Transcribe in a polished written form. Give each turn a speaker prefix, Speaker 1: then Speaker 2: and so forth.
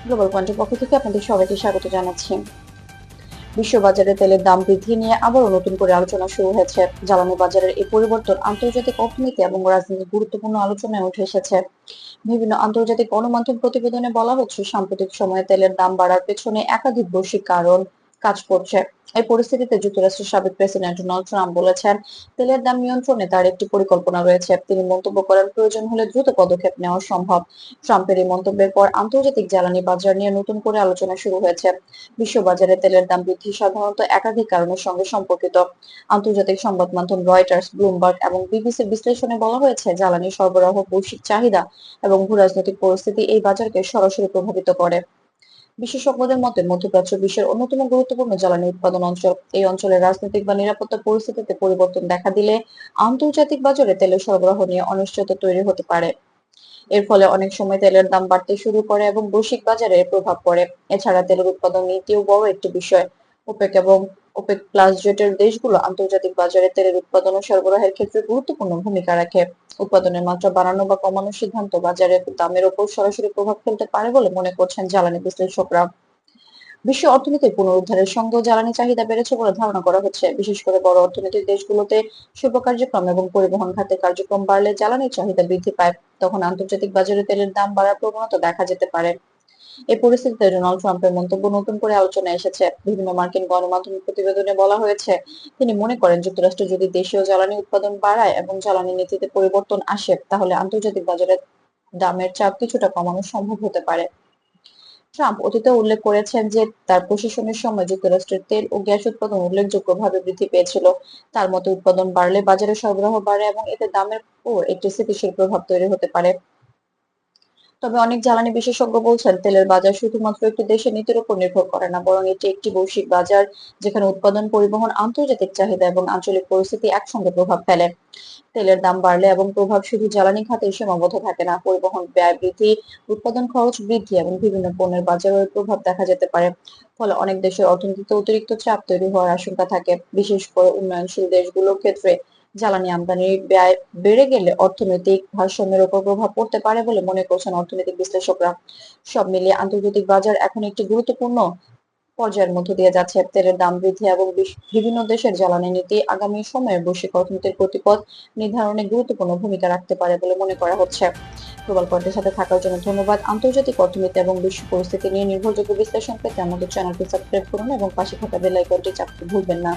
Speaker 1: Global পয়েন্টের পক্ষ থেকে আপনাদের সবাইকে স্বাগত জানাচ্ছি। বিশ্ববাজারে তেলের দাম বৃদ্ধি নিয়ে আবারও নতুন করে আলোচনা শুরু হয়েছে। জ্বালানি বাজারের এই পরিবর্তন আন্তর্জাতিক অর্থনীতি এবং রাজনীতির গুরুত্বপূর্ণ আলোচনায় উঠে এসেছে। বিভিন্ন আন্তর্জাতিক গণমাধ্যম প্রতিবেদনে বলা হচ্ছে, সাম্প্রতিক সময়ে তেলের দাম বাড়ার পেছনে একাধিক বৈশ্বিক কারণ কাজ করছে। এই পরিস্থিতিতে যুক্তরাষ্ট্রের সাবেক প্রেসিডেন্ট ডোনাল্ড ট্রাম্প বলেছেন, তেলের দাম নিয়ন্ত্রণে তার একটি পরিকল্পনা রয়েছে। তিনি মন্তব্য করেন, প্রয়োজন হলে দ্রুত পদক্ষেপ নেওয়া সম্ভব। ট্রাম্পের এই মন্তব্যের পর আন্তর্জাতিক জ্বালানি বাজার নিয়ে নতুন করে আলোচনা শুরু হয়েছে। বিশ্ববাজারে তেলের দাম বৃদ্ধি সাধারণত একাধিক কারণের সঙ্গে সম্পর্কিত। আন্তর্জাতিক সংবাদ মাধ্যম রয়টার্স, ব্লুমবার্গ এবং বিবিসির বিশ্লেষণে বলা হয়েছে, জ্বালানি সরবরাহ, বৈশ্বিক চাহিদা এবং ভূরাজনৈতিক পরিস্থিতি এই বাজারকে সরাসরি প্রভাবিত করে। বিশেষজ্ঞদের মতে, মধ্যপ্রাচ্য বিশ্বের অন্যতম গুরুত্বপূর্ণ জ্বালানি উৎপাদন অঞ্চল। এই অঞ্চলের রাজনৈতিক বা নিরাপত্তা পরিস্থিতিতে পরিবর্তন দেখা দিলে আন্তর্জাতিক বাজারে তেলের সরবরাহ নিয়ে অনিশ্চয়তা তৈরি হতে পারে। এর ফলে অনেক সময় তেলের দাম বাড়তে শুরু করে এবং বৈশ্বিক বাজারে এর প্রভাব পড়ে। এছাড়া তেলের উৎপাদন নীতিও বড় একটি বিষয়। ওপেক এবং ওপেক প্লাস জোটের দেশগুলো আন্তর্জাতিক বাজারে তেলের উৎপাদন ও সরবরাহের ক্ষেত্রে গুরুত্বপূর্ণ ভূমিকা রাখে। উৎপাদনের মাত্রা বাড়ানো বা কমানোর সিদ্ধান্ত বাজারের দামের উপর সরাসরি প্রভাব ফেলতে পারে বলে মনে করছেন জ্বালানি বিশ্লেষকরা। বিশ্ব অর্থনীতির পুনরুদ্ধারের সঙ্গেও জ্বালানি চাহিদা বেড়েছে বলে ধারণা করা হচ্ছে। বিশেষ করে বড় অর্থনৈতিক দেশগুলোতে শিল্প কার্যক্রম এবং পরিবহন খাতে কার্যক্রম বাড়লে জ্বালানির চাহিদা বৃদ্ধি পায়। তখন আন্তর্জাতিক বাজারে তেলের দাম বাড়ার প্রবণতা দেখা যেতে পারে। এই পরিস্থিতিতে ডোনাল্ড ট্রাম্পের মন্তব্য নতুন করে আলোচনায় এসেছে। বিভিন্ন মার্কিন গণমাধ্যমের প্রতিবেদনে বলা হয়েছে, তিনি মনে করেন, যুক্তরাষ্ট্র যদি দেশীয় জ্বালানি উৎপাদন বাড়ায় এবং জ্বালানি নীতিতে পরিবর্তন আসে, তাহলে আন্তর্জাতিক বাজারে দামের চাপ কিছুটা কমানো সম্ভব হতে পারে। ট্রাম্প অতীতেও উল্লেখ করেছেন যে তার প্রশাসনের সময় যুক্তরাষ্ট্রের তেল ও গ্যাস উৎপাদন উল্লেখযোগ্যভাবে বৃদ্ধি পেয়েছিল। তার মতে, উৎপাদন বাড়লে বাজারে সরবরাহ বাড়ে এবং এতে দামের উপর একটি স্থিতিশীল প্রভাব তৈরি হতে পারে। তবে অনেক জ্বালানি বিশেষজ্ঞ বলছেন, তেলের বাজার শুধুমাত্র একটি দেশের নীতির উপর নির্ভর করে না, বরং এটি একটি বৈশ্বিক বাজার, যেখানে উৎপাদন, পরিবহন, আন্তর্জাতিক চাহিদা এবং আঞ্চলিক পরিস্থিতি একসঙ্গে প্রভাব ফেলে। তেলের দাম বাড়লে এবং প্রভাব শুধু জ্বালানি খাতে সীমাবদ্ধ থাকে না। পরিবহন ব্যয় বৃদ্ধি, উৎপাদন খরচ বৃদ্ধি এবং বিভিন্ন পণ্যের বাজারেও এর প্রভাব দেখা যেতে পারে। ফলে অনেক দেশের অর্থনীতিতে অতিরিক্ত চাপ তৈরি হওয়ার আশঙ্কা থাকে। বিশেষ করে উন্নয়নশীল দেশগুলোর ক্ষেত্রে জ্বালানি আমদানির ব্যয় বেড়ে গেলে অর্থনৈতিক ভারসাম্যের উপর প্রভাব পড়তে পারে বলে মনে করছেন অর্থনৈতিক বিশ্লেষকরা। সব মিলিয়ে আন্তর্জাতিক বাজার এখন একটি গুরুত্বপূর্ণ পর্যায়ের মধ্য দিয়ে যাচ্ছে। তেলের দাম বৃদ্ধি এবং বিভিন্ন দেশের জ্বালানি নীতি আগামী সময়ে বৈশ্বিক অর্থনীতির গতিপথ নির্ধারণে গুরুত্বপূর্ণ ভূমিকা রাখতে পারে বলে মনে করা হচ্ছে। গ্লোবাল পয়েন্টের সাথে থাকার জন্য ধন্যবাদ। আন্তর্জাতিক অর্থনীতি এবং বিশ্ব পরিস্থিতি নিয়ে নির্ভরযোগ্য বিশ্লেষণ পেতে আমাদের চ্যানেলটি সাবস্ক্রাইব করুন এবং পাশে থাকা বেল আইকনটি চাপতে ভুলবেন না।